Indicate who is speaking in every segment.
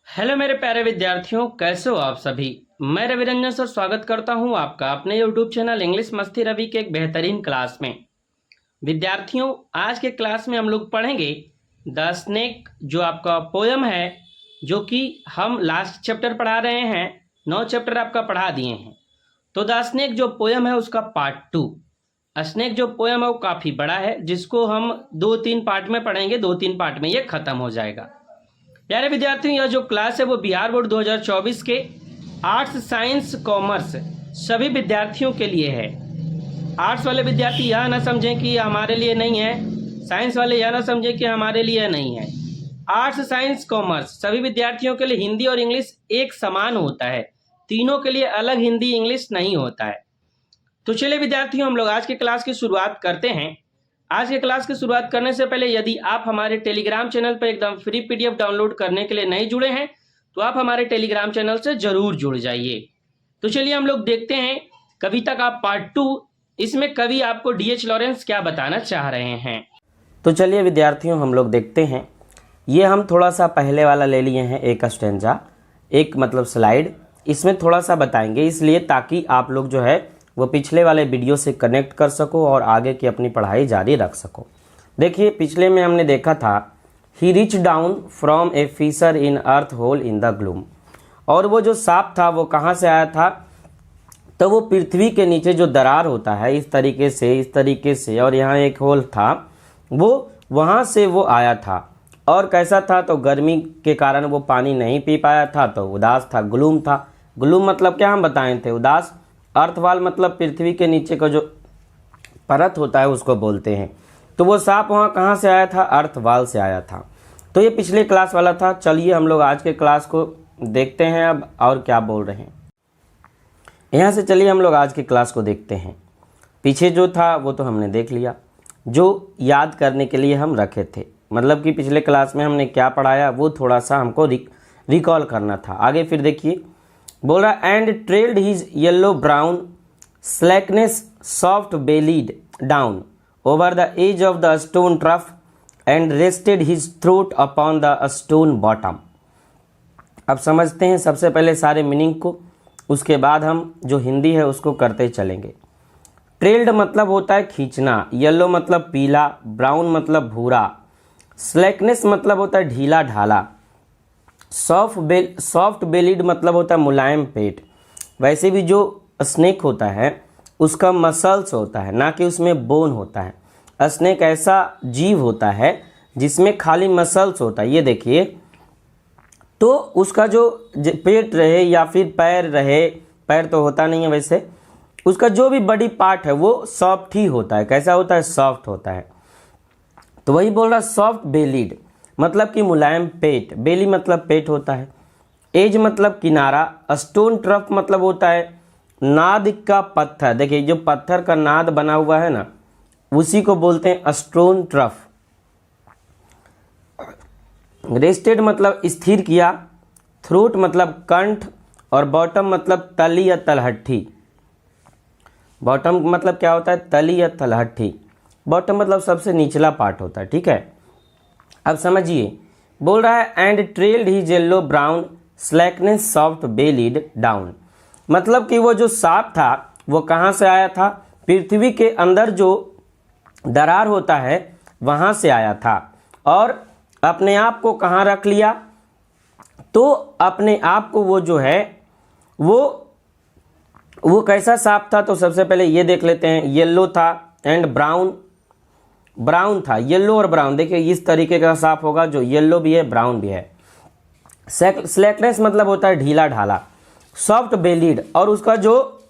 Speaker 1: Hello मेरे प्यारे विद्यार्थियों, कैसे हो आप सभी। मैं रवि रंजन सर स्वागत करता हूं आपका अपने यूट्यूब चैनल इंग्लिश मस्ती रवि के एक बेहतरीन क्लास में। विद्यार्थियों, आज के क्लास में हम लोग पढ़ेंगे द स्नेक, जो आपका पोयम है, जो कि हम लास्ट चैप्टर पढ़ा रहे हैं। 9 चैप्टर आपका पढ़ा दिए हैं। तो द स्नेक जो पोयम है उसका पार्ट 2। स्नेक जो पोयम है वो काफ़ी बड़ा है, जिसको हम 2-3 पार्ट में पढ़ेंगे। 2-3 पार्ट में ये खत्म हो जाएगा। प्यारे विद्यार्थियों, यह जो क्लास है वो बिहार बोर्ड 2024 के आर्ट्स, साइंस, कॉमर्स सभी विद्यार्थियों के लिए है। आर्ट्स वाले विद्यार्थी यह ना समझें कि हमारे लिए नहीं है, साइंस वाले यह ना समझें कि हमारे लिए नहीं है। आर्ट्स, साइंस, कॉमर्स सभी विद्यार्थियों के लिए हिंदी और इंग्लिश एक समान होता है। तीनों के लिए अलग हिंदी इंग्लिश नहीं होता है। तो चलिए विद्यार्थियों, हम लोग आज के क्लास की शुरुआत करते हैं। आज के क्लास की शुरुआत करने से पहले यदि आप हमारे टेलीग्राम चैनल पर एकदम फ्री पीडीएफ डाउनलोड करने के लिए नहीं जुड़े हैं तो आप हमारे टेलीग्राम चैनल से जरूर जुड़ जाइए। तो चलिए हम लोग देखते हैं कविता का पार्ट 2। इसमें कवि आपको डीएच लॉरेंस क्या बताना चाह रहे हैं। तो चलिए विद्यार्थियों, हम लोग देखते हैं। ये हम थोड़ा सा पहले वाला ले लिए हैं, एक स्टेंजा, एक मतलब स्लाइड। इसमें थोड़ा सा बताएंगे इसलिए ताकि आप लोग जो है वो पिछले वाले वीडियो से कनेक्ट कर सको और आगे की अपनी पढ़ाई जारी रख सको। देखिए, पिछले में हमने देखा था he reach down from a fissure in earth hole in the gloom. और वो जो सांप था वो कहाँ से आया था? तो वो पृथ्वी के नीचे जो दरार होता है इस तरीके से और यहाँ एक होल था, वो वहाँ से वो आया था। और कैसा था? तो गर्मी के कारण वो पानी नहीं पी पाया था, तो उदास था, ग्लूम था। ग्लूम मतलब क्या हम बताए थे? उदास। अर्थवाल मतलब पृथ्वी के नीचे का जो परत होता है उसको बोलते हैं। तो वो सांप वहाँ कहाँ से आया था? अर्थवाल से आया था। तो ये पिछले क्लास वाला था। चलिए हम लोग आज के क्लास को देखते हैं अब और क्या बोल रहे हैं। यहाँ से चलिए हम लोग आज की क्लास को देखते हैं। पीछे जो था वो तो हमने देख लिया, जो याद करने के लिए हम रखे थे। मतलब कि पिछले क्लास में हमने क्या पढ़ाया वो थोड़ा सा हमको रिकॉल करना था। आगे फिर देखिए, बोल रहा and trailed his yellow brown slackness soft bellied down over the edge of the stone trough and rested his throat upon the stone bottom. अब समझते हैं सबसे पहले सारे मीनिंग को, उसके बाद हम जो हिंदी है उसको करते चलेंगे। ट्रेल्ड मतलब होता है खींचना, येलो मतलब पीला, ब्राउन मतलब भूरा, स्लैकनेस मतलब होता है ढीला ढाला, सॉफ्ट बेलिड मतलब होता है मुलायम पेट। वैसे भी जो स्नेक होता है उसका मसल्स होता है, ना कि उसमें बोन होता है। स्नेक ऐसा जीव होता है जिसमें खाली मसल्स होता है। ये देखिए, तो उसका जो पेट रहे या फिर पैर रहे, पैर तो होता नहीं है वैसे, उसका जो भी बॉडी पार्ट है वो सॉफ्ट ही होता है। कैसा होता है? सॉफ्ट होता है। तो वही बोल रहा सॉफ्ट बेलिड मतलब कि मुलायम पेट, बेली मतलब पेट होता है, एज मतलब किनारा, स्टोन ट्रफ मतलब होता है नाद का पत्थर। देखिए, जो पत्थर का नाद बना हुआ है ना उसी को बोलते हैं स्टोन ट्रफ। रेस्टेड मतलब स्थिर किया, थ्रोट मतलब कंठ, और बॉटम मतलब तली या तलहट्ठी। बॉटम मतलब क्या होता है? तली या तलहट्ठी। बॉटम मतलब सबसे निचला पार्ट होता है। ठीक है, अब समझिए, बोल रहा है and trailed his yellow brown slackness soft bellied down. मतलब कि वो जो सांप था वो कहाँ से आया था? पृथ्वी के अंदर जो दरार होता है वहाँ से आया था। और अपने आप को कहाँ रख लिया? तो अपने आप को वो जो है वो कैसा सांप था? तो सबसे पहले ये देख लेते हैं। येलो था एंड ब्राउन था। येलो और ब्राउन, देखिए इस तरीके का सांप होगा जो येलो भी है ब्राउन भी है। स्लैकनेस मतलब होता है ढीला ढाला, सॉफ्ट बेलिड, और उसका जो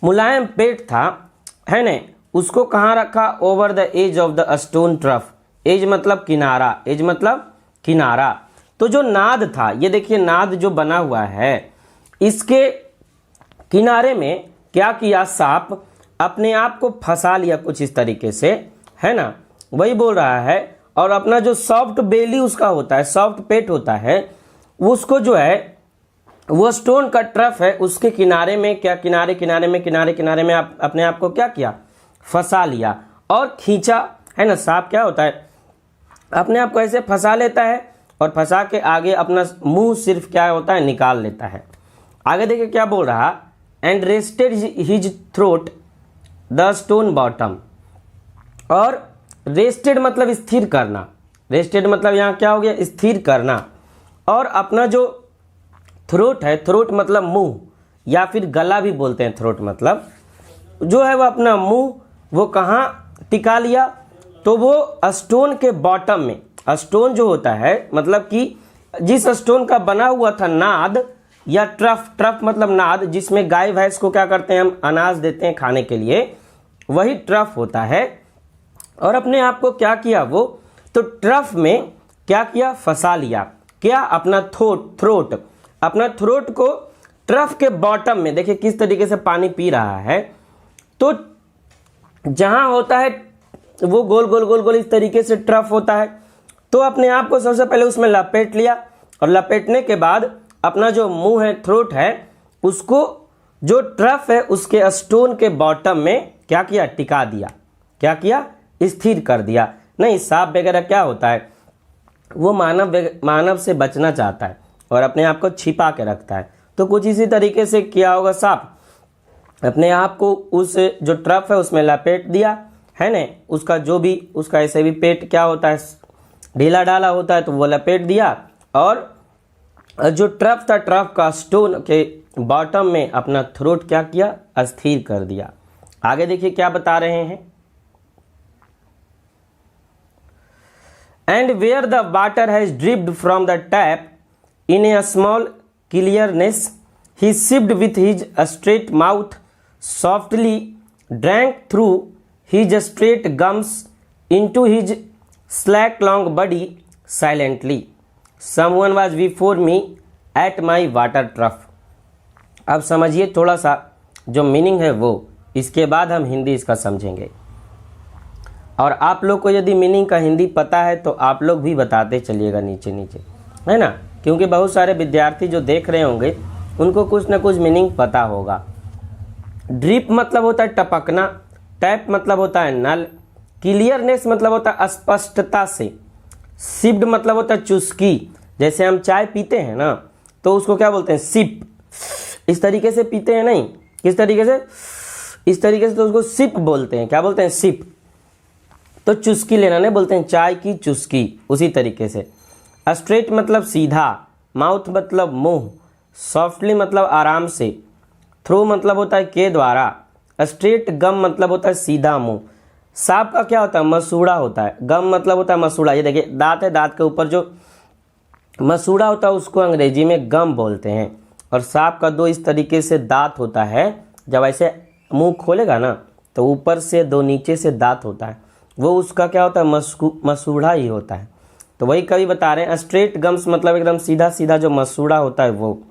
Speaker 1: मुलायम पेट था है ना, उसको कहाँ रखा? Over the edge of the stone trough. Edge मतलब किनारा, एज मतलब किनारा। तो जो नाद था, ये देखिए नाद जो बना हुआ है, इसके किनारे में क्या किया? सांप अपने आप को फंसा लिया कुछ इस तरीके से, है ना, वही बोल रहा है। और अपना जो सॉफ्ट बेली उसका होता है, सॉफ्ट पेट होता है, उसको जो है वो स्टोन का ट्रफ है उसके किनारे में क्या? किनारे में आप अपने आप को क्या किया? फंसा लिया और खींचा, है ना। सांप क्या होता है? अपने आप को ऐसे फंसा लेता है और फंसा के आगे अपना मुंह सिर्फ क्या होता है, निकाल लेता है। आगे देखिए क्या बोल रहा, and rested his throat the stone bottom. और रेस्टेड मतलब स्थिर करना, रेस्टेड मतलब यहाँ क्या हो गया, स्थिर करना। और अपना जो थ्रोट है, थ्रोट मतलब मुंह या फिर गला भी बोलते हैं, थ्रोट मतलब जो है वो अपना मुंह वो कहाँ टिका लिया, तो वो स्टोन के बॉटम में। स्टोन जो होता है मतलब कि जिस स्टोन का बना हुआ था नाद या ट्रफ, ट्रफ मतलब नाद, जिसमें गाय भैंस को क्या करते हैं हम अनाज देते हैं खाने के लिए, वही ट्रफ होता है। और अपने आप को क्या किया वो, तो ट्रफ में क्या किया, फंसा लिया। क्या, अपना थ्रोट, अपना थ्रोट को ट्रफ के बॉटम में। देखिए किस तरीके से पानी पी रहा है, तो जहां होता है वो गोल गोल गोल गोल इस तरीके से ट्रफ होता है। तो अपने आप को सबसे पहले उसमें लपेट लिया, और लपेटने के बाद अपना जो मुंह है, थ्रोट है, उसको जो ट्रफ है उसके स्टोन के बॉटम में क्या किया, टिका दिया। क्या किया, स्थिर कर दिया। नहीं, सांप वगैरह क्या होता है, वो मानव से बचना चाहता है और अपने आप को छिपा के रखता है। तो कुछ इसी तरीके से किया होगा सांप, अपने आप को उस जो ट्रफ है उसमें लपेट दिया है ना। उसका जो भी उसका ऐसे भी पेट क्या होता है, ढीला ढाला होता है, तो वो लपेट दिया। और जो ट्रफ था, ट्रफ का स्टोन के बॉटम में अपना थ्रोट क्या किया, अस्थिर कर दिया। आगे देखिए क्या बता रहे हैं, and where the water has dripped from the tap in a small clearness he sipped with his straight mouth softly drank through his straight gums into his slack long body silently. Someone was before me at my water trough. अब समझिए थोड़ा सा जो meaning है वो, इसके बाद हम हिंदी इसका समझेंगे। और आप लोग को यदि मीनिंग का हिंदी पता है तो आप लोग भी बताते चलिएगा नीचे नीचे, है ना, क्योंकि बहुत सारे विद्यार्थी जो देख रहे होंगे उनको कुछ ना कुछ मीनिंग पता होगा। ड्रिप मतलब होता है टपकना, टैप मतलब होता है नल, क्लियरनेस मतलब होता है स्पष्टता से, सिप्ड मतलब होता है चुस्की। जैसे हम चाय पीते हैं ना तो उसको क्या बोलते हैं, सिप। इस तरीके से पीते हैं, नहीं किस तरीके से, इस तरीके से, तो उसको सिप बोलते हैं। क्या बोलते हैं, सिप। तो चुस्की लेना नहीं बोलते हैं, चाय की चुस्की। उसी तरीके से स्ट्रेट मतलब सीधा, माउथ मतलब मुंह, सॉफ्टली मतलब आराम से, थ्रू मतलब होता है के द्वारा, स्ट्रेट गम मतलब होता है सीधा मुंह। सांप का क्या होता है, मसूड़ा होता है। गम मतलब होता है मसूड़ा। ये देखिए दांत है, दांत के ऊपर जो मसूड़ा होता है उसको अंग्रेजी में गम बोलते हैं। और सांप का दो इस तरीके से दांत होता है, जब ऐसे मुंह खोलेगा ना तो ऊपर से दो नीचे से दांत होता है, वो उसका क्या होता है, मसूड़ा ही होता है। तो वही कवि बता रहे हैं, स्ट्रेट गम्स मतलब एकदम सीधा सीधा जो मसूड़ा होता है वो।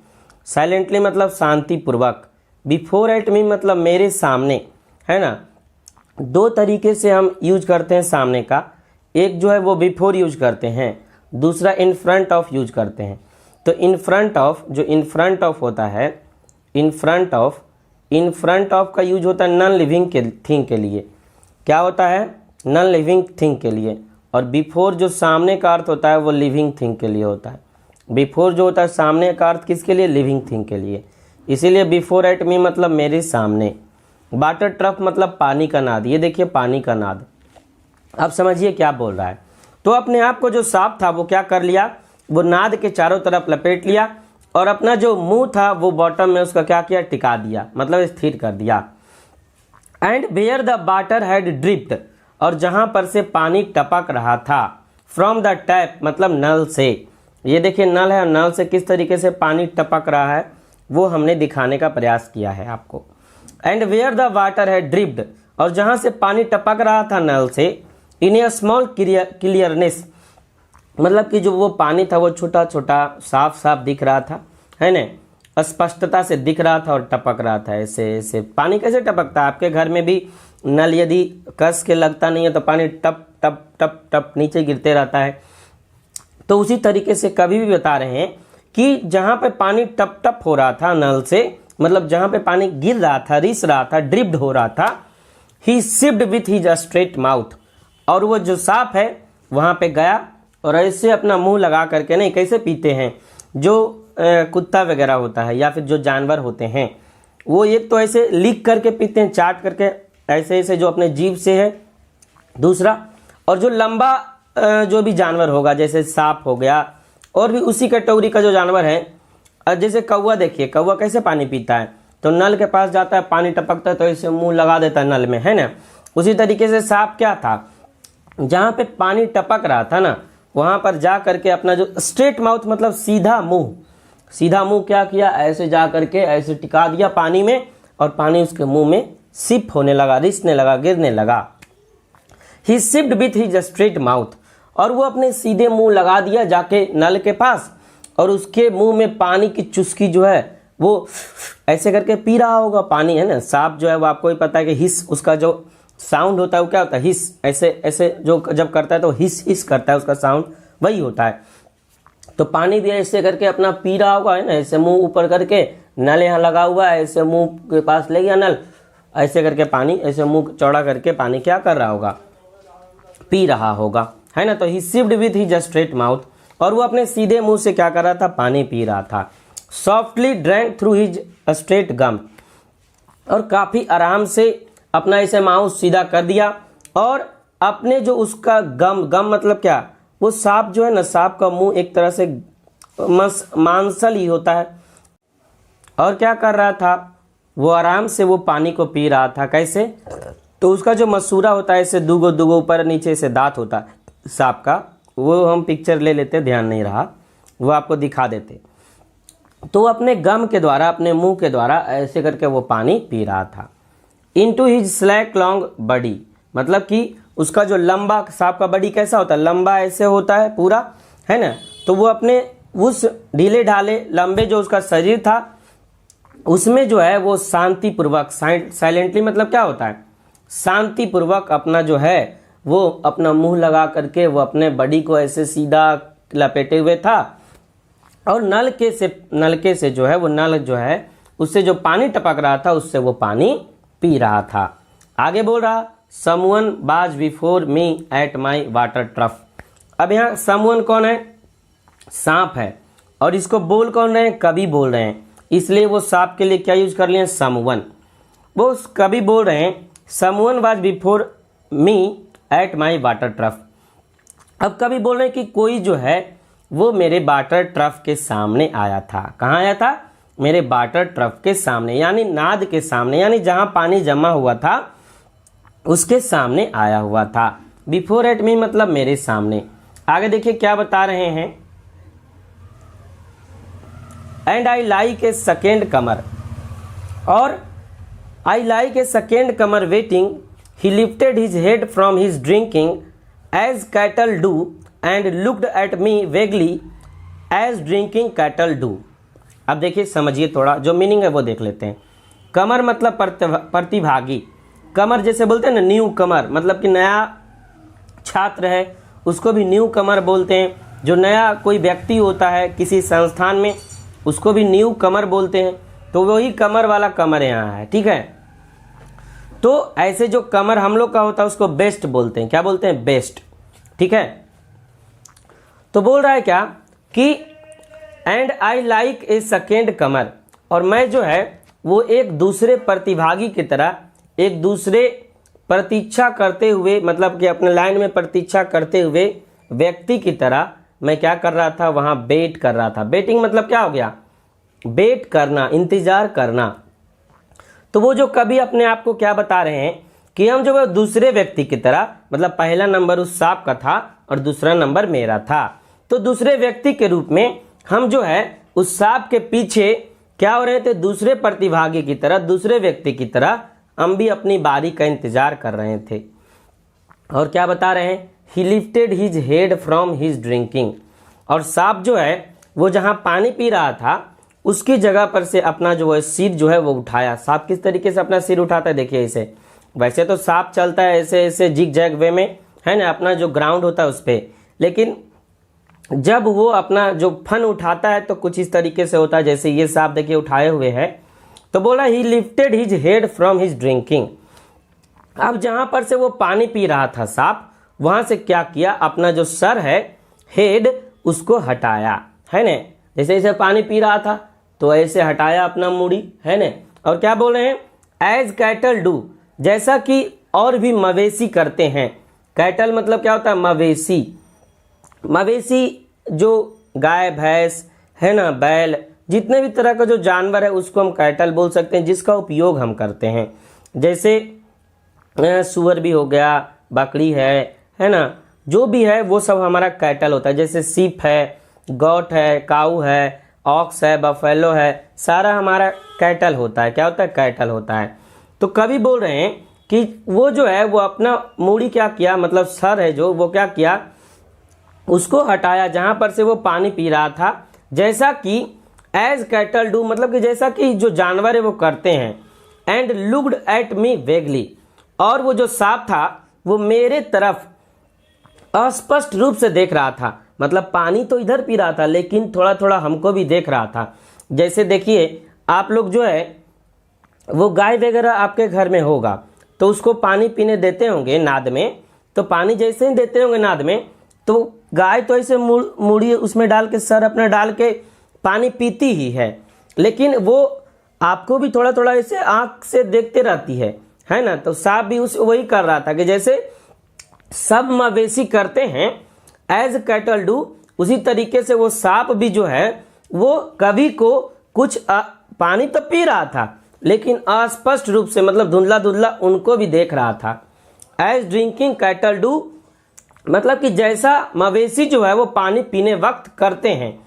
Speaker 1: साइलेंटली मतलब शांतिपूर्वक, बिफोर एट मी मतलब मेरे सामने, है ना। दो तरीके से हम यूज करते हैं सामने का, एक जो है वो बिफोर यूज करते हैं, दूसरा इन फ्रंट ऑफ यूज करते हैं। तो इन फ्रंट ऑफ, जो इन फ्रंट ऑफ होता है, इन फ्रंट ऑफ का यूज होता है नॉन लिविंग के थिंग के लिए। क्या होता है, नॉन लिविंग थिंग के लिए। और बिफोर जो सामने का अर्थ होता है वो लिविंग थिंग के लिए होता है। बिफोर जो होता है सामने का अर्थ किसके लिए, लिविंग थिंग के लिए। इसीलिए बिफोर एट मी मतलब मेरे सामने। वाटर ट्रफ मतलब पानी का नाद। ये देखिए पानी का नाद। अब समझिए क्या बोल रहा है। तो अपने आप को जो सांप था वो क्या कर लिया, वो नाद के चारों तरफ लपेट लिया और अपना जो मुंह था वो बॉटम में उसका क्या किया, टिका दिया, मतलब स्थिर कर दिया। And where the water had dripped, और जहां पर से पानी टपक रहा था, फ्रॉम द टैप मतलब नल से। ये देखिए नल है, और नल से किस तरीके से पानी टपक रहा है वो हमने दिखाने का प्रयास किया है आपको। And where the water had dripped, और जहां से पानी टपक रहा था नल से, इन ए स्मॉल क्लियरनेस मतलब कि जो वो पानी था वो छोटा छोटा साफ साफ दिख रहा था, है ना, स्पष्टता से दिख रहा था और टपक रहा था। ऐसे ऐसे पानी कैसे टपकता है, आपके घर में भी नल यदि कस के लगता नहीं है तो पानी टप टप टप टप नीचे गिरते रहता है। तो उसी तरीके से कभी भी बता रहे हैं कि जहां पे पानी टप टप हो रहा था नल से, मतलब जहां पे पानी गिर रहा था, रिस रहा था, ड्रिप्ड हो रहा था, he sipped with his straight mouth, और वो जो सांप है वहां पे गया और ऐसे अपना मुंह लगा करके नहीं, कैसे पीते हैं जो कुत्ता वगैरह होता है या फिर जो जानवर होते हैं, वो एक तो ऐसे लिक करके पीते हैं, चाट करके ऐसे ऐसे जो अपने जीभ से है। दूसरा, और जो लंबा जो भी जानवर होगा जैसे सांप हो गया और भी उसी कैटेगरी का जो जानवर है, जैसे कौवा, देखिए कौवा कैसे पानी पीता है, तो नल के पास जाता है, पानी टपकता है तो ऐसे मुंह लगा देता है नल में, है ना। उसी तरीके से सांप क्या था, जहाँ पे पानी टपक रहा था ना वहाँ पर जा करके अपना जो स्ट्रेट माउथ मतलब सीधा मुंह क्या किया, ऐसे जा करके ऐसे टिका दिया पानी में और पानी उसके मुंह में सिप होने लगा, रिसने लगा, गिरने लगा। He sipped with his straight mouth, और वो अपने सीधे मुंह लगा दिया जाके नल के पास और उसके मुंह में पानी की चुस्की जो है वो ऐसे करके पी रहा होगा पानी, है ना। सांप जो है वो आपको ही पता है कि हिस, उसका जो साउंड होता है वो क्या होता है, हिस, ऐसे ऐसे जो जब करता है तो हिस हिस करता है, उसका साउंड वही होता है। तो पानी भी ऐसे करके अपना पी रहा होगा, है ना, ऐसे मुंह ऊपर करके, नल यहाँ लगा हुआ है, ऐसे मुंह के पास ले गया नल, ऐसे करके पानी ऐसे मुंह चौड़ा करके पानी क्या कर रहा होगा, पी रहा होगा, है ना। तो he sipped with his straight mouth, और वो अपने सीधे मुंह से क्या कर रहा था, पानी पी रहा था। Softly drank through his straight gum, और काफ़ी आराम से अपना ऐसे माउथ सीधा कर दिया और अपने जो उसका गम मतलब क्या, वो सांप जो है ना, सांप का मुंह एक तरह से मांसल ही होता है, और क्या कर रहा था, वो आराम से वो पानी को पी रहा था। कैसे, तो उसका जो मसूरा होता है ऐसे दुगो ऊपर नीचे से दांत होता है सांप का, वो हम पिक्चर ले लेते, ध्यान नहीं रहा, वो आपको दिखा देते। तो अपने गम के द्वारा, अपने मुंह के द्वारा ऐसे करके वो पानी पी रहा था। Into his slack long body, मतलब कि उसका जो लंबा, सांप का बॉडी कैसा होता है, लंबा ऐसे होता है पूरा, है ना। तो वो अपने उस ढीले ढाले लंबे जो उसका शरीर था उसमें जो है वो शांतिपूर्वक, साइलेंटली मतलब क्या होता है, शांतिपूर्वक अपना जो है वो अपना मुंह लगा करके वो अपने बॉडी को ऐसे सीधा लपेटे हुए था, और नलके से जो है वो नल जो है उससे जो पानी टपक रहा था उससे वो पानी पी रहा था। आगे बोल रहा, समवन बाज before me at my water trough. अब यहाँ समवन कौन है, सांप है, और इसको बोल कौन रहे हैं, कवि बोल रहे हैं, इसलिए वो सांप के लिए क्या यूज कर लिए, समवन। वो कवि बोल रहे हैं समवन बाज before me at my water trough. अब कवि बोल रहे हैं कि कोई जो है वो मेरे वाटर ट्रफ के सामने आया था। कहाँ आया था, मेरे वाटर ट्रफ के सामने, यानी नाद के सामने, यानी जहाँ पानी जमा हुआ था उसके सामने आया हुआ था। बिफोर एट मी मतलब मेरे सामने। आगे देखिए क्या बता रहे हैं, and I like a second comer, और I like a second comer waiting, he lifted his head from his drinking as cattle do and looked at me vaguely as drinking cattle do. अब देखिए समझिए, थोड़ा जो meaning है वो देख लेते हैं। कमर मतलब प्रतिभागी, कमर जैसे बोलते हैं ना न्यू कमर, मतलब कि नया छात्र है उसको भी न्यू कमर बोलते हैं। जो नया कोई व्यक्ति होता है किसी संस्थान में उसको भी न्यू कमर बोलते हैं। तो वही कमर वाला कमर यहाँ है, ठीक है। तो ऐसे जो कमर हम लोग का होता है उसको बेस्ट बोलते हैं। क्या बोलते हैं, बेस्ट, ठीक है। तो बोल रहा है क्या कि and I like a second comer, और मैं जो है वो एक दूसरे प्रतिभागी की तरह, एक दूसरे प्रतीक्षा करते हुए, मतलब कि अपने लाइन में प्रतीक्षा करते हुए व्यक्ति की तरह मैं क्या कर रहा था, वहाँ वेट कर रहा था। वेटिंग मतलब क्या हो गया, वेट करना, इंतजार करना। तो वो जो कभी अपने आप को क्या बता रहे हैं कि हम जो है दूसरे व्यक्ति की तरह, मतलब पहला नंबर उस सांप का था और दूसरा नंबर मेरा था, तो दूसरे व्यक्ति के रूप में हम जो है उस सांप के पीछे क्या हो रहे थे, दूसरे प्रतिभागी की तरह, दूसरे व्यक्ति की तरह हम भी अपनी बारी का इंतजार कर रहे थे। और क्या बता रहे हैं, ही lifted his head from his drinking, और सांप जो है वो जहाँ पानी पी रहा था उसकी जगह पर से अपना जो है सिर जो है वो उठाया। सांप किस तरीके से अपना सिर उठाता है, देखिए ऐसे। वैसे तो सांप चलता है ऐसे ऐसे जिग जैग वे में, है ना, अपना जो ग्राउंड होता है उस पर, लेकिन जब वो अपना जो फन उठाता है तो कुछ इस तरीके से होता है, जैसे ये सांप देखिए उठाए हुए है। तो बोला ही lifted his head from his drinking. अब जहां पर से वो पानी पी रहा था सांप, वहां से क्या किया, अपना जो सर है, हेड उसको हटाया, है ना। जैसे जैसे पानी पी रहा था तो ऐसे हटाया अपना मूड़ी, है ना। और क्या बोल रहे हैं, एज कैटल डू, जैसा कि और भी मवेशी करते हैं। कैटल मतलब क्या होता है, मवेशी। मवेशी जो गाय भैंस है ना, बैल, जितने भी तरह का जो जानवर है उसको हम कैटल बोल सकते हैं, जिसका उपयोग हम करते हैं। जैसे सुअर भी हो गया, बकरी है ना, जो भी है वो सब हमारा कैटल होता है। जैसे सीप है, गॉट है, काऊ है, ऑक्स है, बफेलो है, सारा हमारा कैटल होता है। क्या होता है, कैटल होता है। तो कवि बोल रहे हैं कि वो जो है वो अपना मूड़ी क्या किया, मतलब सर है जो, वो क्या किया, उसको हटाया जहां पर से वो पानी पी रहा था, जैसा कि एज कैटल डू, मतलब कि जैसा कि जो जानवर है वो करते हैं। And looked at me vaguely, और वो जो सांप था वो मेरे तरफ अस्पष्ट रूप से देख रहा था। मतलब पानी तो इधर पी रहा था लेकिन थोड़ा थोड़ा हमको भी देख रहा था। जैसे देखिए आप लोग जो है वो गाय वगैरह आपके घर में होगा तो उसको पानी पीने देते होंगे नाद में, तो पानी जैसे ही देते होंगे नाद में तो गाय तो ऐसे मूड़ी उसमें डाल के, सर अपना डाल के पानी पीती ही है, लेकिन वो आपको भी थोड़ा थोड़ा ऐसे आंख से देखते रहती है ना। तो सांप भी वही कर रहा था कि जैसे सब मवेशी करते हैं, एज कैटल डू, उसी तरीके से वो सांप भी जो है वो कवि को कुछ पानी तो पी रहा था लेकिन अस्पष्ट रूप से, मतलब धुंधला धुंधला उनको भी देख रहा था। एज ड्रिंकिंग कैटल डू, मतलब कि जैसा मवेशी जो है वो पानी पीने वक्त करते हैं।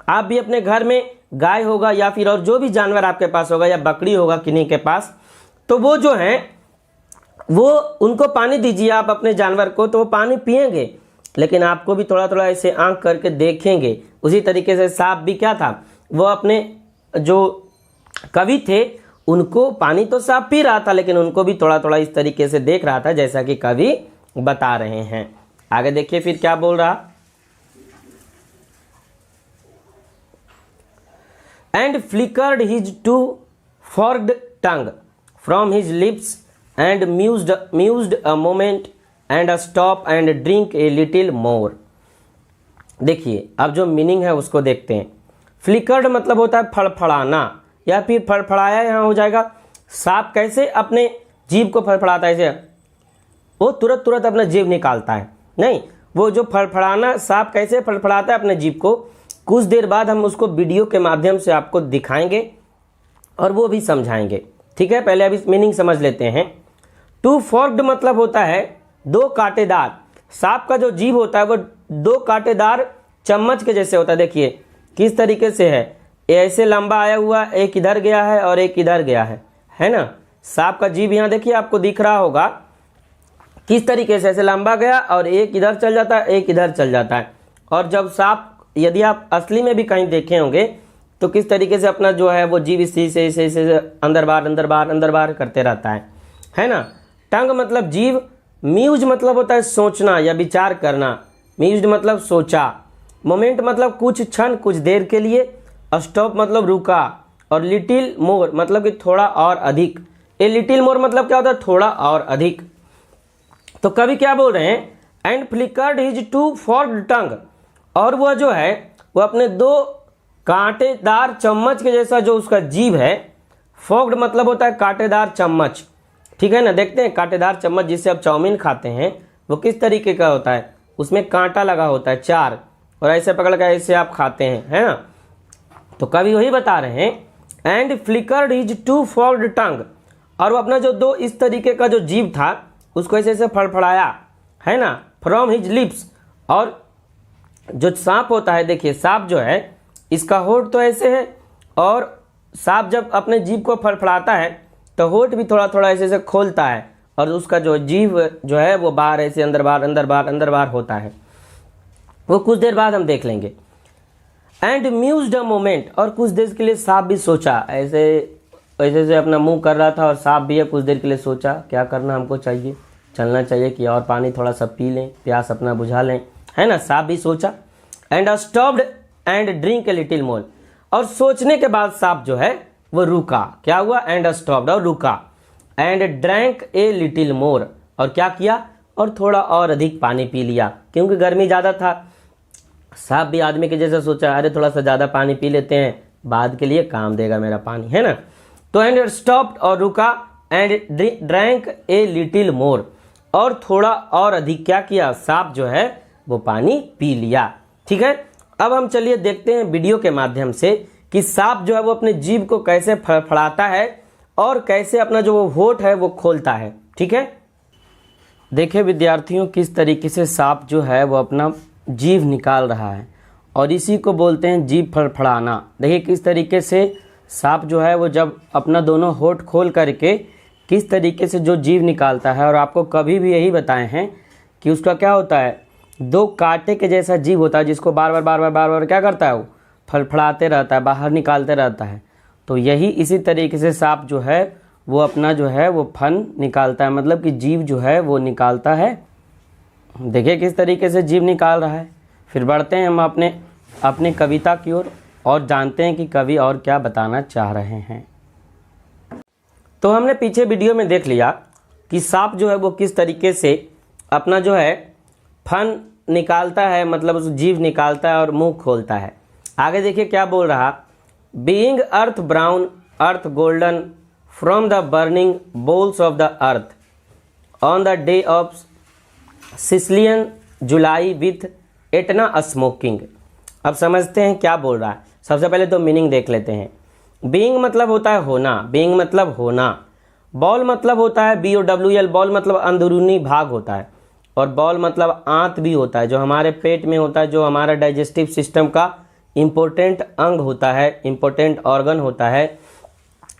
Speaker 1: आप भी अपने घर में गाय होगा या फिर और जो भी जानवर आपके पास होगा या बकरी होगा किन्हीं के पास, तो वो जो है वो उनको पानी दीजिए आप अपने जानवर को, तो वो पानी पिएंगे, लेकिन आपको भी थोड़ा थोड़ा ऐसे आंख करके देखेंगे। उसी तरीके से सांप भी क्या था, वो अपने जो कवि थे उनको पानी तो सांप पी रहा था लेकिन उनको भी थोड़ा थोड़ा इस तरीके से देख रहा था जैसा कि कवि बता रहे हैं। आगे देखिए फिर क्या बोल रहा, and flickered his two forked tongue from his lips and mused a moment and a stop and drink a little more। देखिए अब जो मीनिंग है उसको देखते हैं। फ्लिकर्ड मतलब होता है फड़फड़ाना या फिर फड़फड़ाया यहाँ हो जाएगा। सांप कैसे अपने जीभ को फड़फड़ाता है, ऐसे वो तुरंत तुरंत अपना जीभ निकालता है, नहीं, वो जो फड़फड़ाना सांप कैसे फड़फड़ाता है अपने जीभ को, कुछ देर बाद हम उसको वीडियो के माध्यम से आपको दिखाएंगे और वो भी समझाएंगे। ठीक है, पहले अभी मीनिंग समझ लेते हैं। टू फॉर्क्ड मतलब होता है दो कांटेदार। सांप का जो जीभ होता है वो दो कांटेदार चम्मच के जैसे होता है। देखिए किस तरीके से है, ऐसे लंबा आया हुआ, एक इधर गया है और एक इधर गया है ना। सांप का जीभ यहाँ देखिए आपको दिख रहा होगा किस तरीके से, ऐसे लंबा गया और एक इधर चल जाता है, एक इधर चल जाता है। और जब सांप, यदि आप असली में भी कहीं देखे होंगे तो किस तरीके से अपना जो है वो जीभ इसी से अंदर बाहर अंदर बाहर अंदर बाहर करते रहता है ना। टंग मतलब जीव, म्यूज मतलब होता है सोचना या विचार करना, म्यूज्ड मतलब सोचा, मोमेंट मतलब कुछ क्षण कुछ देर के लिए, स्टॉप मतलब रुका, और लिटिल मोर मतलब कि थोड़ा और अधिक। ए लिटिल मोर मतलब क्या होता है, थोड़ा और अधिक। तो कवि क्या बोल रहे हैं, and flickered his two forked टंग, और वह जो है वो अपने दो कांटेदार चम्मच के जैसा जो उसका जीभ है, फॉर्क्ड मतलब होता है कांटेदार चम्मच, ठीक है ना। देखते हैं कांटेदार चम्मच जिससे आप चाउमीन खाते हैं वो किस तरीके का होता है, उसमें कांटा लगा होता है चार, और ऐसे पकड़ कर ऐसे आप खाते हैं, है ना। तो कवि वही बता रहे हैं, and flickered his two forked टंग, और वो अपना जो दो इस तरीके का जो जीभ था उसको ऐसे ऐसे फड़फड़ाया, है ना, फ्रॉम हिज लिप्स। और जो सांप होता है, देखिए सांप जो है इसका होठ तो ऐसे है, और सांप जब अपने जीभ को फड़फड़ाता है तो होठ भी थोड़ा थोड़ा ऐसे ऐसे खोलता है, और उसका जो जीभ जो है वो बाहर ऐसे अंदर बाहर अंदर बाहर अंदर बाहर होता है। वो कुछ देर बाद हम देख लेंगे। एंड म्यूज्ड अ मोमेंट, और कुछ देर के लिए सांप भी सोचा, ऐसे ऐसे अपना मुंह कर रहा था और सांप भी है, कुछ देर के लिए सोचा क्या करना हमको चाहिए, चलना चाहिए कि और पानी थोड़ा सा पी लें, प्यास अपना बुझा लें, है ना। सांप भी सोचा। And stopped and drink a little more, और सोचने के बाद सांप जो है वो रुका। क्या हुआ, एंड स्टॉप्ड, और रुका। And drank a little more, और क्या किया, और थोड़ा और अधिक पानी पी लिया, क्योंकि गर्मी ज़्यादा था।
Speaker 2: सांप भी आदमी के जैसा सोचा, अरे थोड़ा सा ज़्यादा पानी पी लेते हैं, बाद के लिए काम देगा मेरा पानी, है ना। तो एंड स्टॉप्ड और रुका, and drank a little more, और थोड़ा और अधिक क्या किया, सांप जो है वो पानी पी लिया। ठीक है, अब हम चलिए देखते हैं वीडियो के माध्यम से कि सांप जो है वो अपने जीभ को कैसे फड़फड़ाता है और कैसे अपना जो वो होठ है वो खोलता है। ठीक है, देखिए विद्यार्थियों, किस तरीके से सांप जो है वो अपना जीभ निकाल रहा है, और इसी को बोलते हैं जीभ फड़फड़ाना। देखिए किस तरीके से सांप जो है वो जब अपना दोनों होठ खोल करके किस तरीके से जो जीभ निकालता है, और आपको कभी भी यही बताए हैं कि उसका क्या होता है, दो कांटे के जैसा जीभ होता है, जिसको बार बार क्या करता है, वो फड़फड़ाते रहता है, बाहर निकालते रहता है। तो यही इसी तरीके से सांप जो है वो अपना जो है वो फन निकालता है, मतलब कि जीभ जो है वो निकालता है। देखिए किस तरीके से जीभ निकाल रहा है। फिर बढ़ते हैं हम अपने कविता की ओर और जानते हैं कि कवि और क्या बताना चाह रहे हैं। तो हमने पीछे वीडियो में देख लिया कि सांप जो है वो किस तरीके से अपना जो है फन निकालता है, मतलब उस जीभ निकालता है और मुंह खोलता है। आगे देखिए क्या बोल रहा, being earth brown earth golden from the burning balls of the earth on the day of Sicilian July with Etna smoking. अब समझते हैं क्या बोल रहा है। सबसे पहले तो मीनिंग देख लेते हैं। बीइंग मतलब होता है होना, बीइंग मतलब होना। बॉल मतलब होता है BOWL, बॉल मतलब अंदरूनी भाग होता है, और बॉल मतलब आंत भी होता है, जो हमारे पेट में होता है, जो हमारा डाइजेस्टिव सिस्टम का इम्पोर्टेंट अंग होता है, इम्पोर्टेंट ऑर्गन होता है,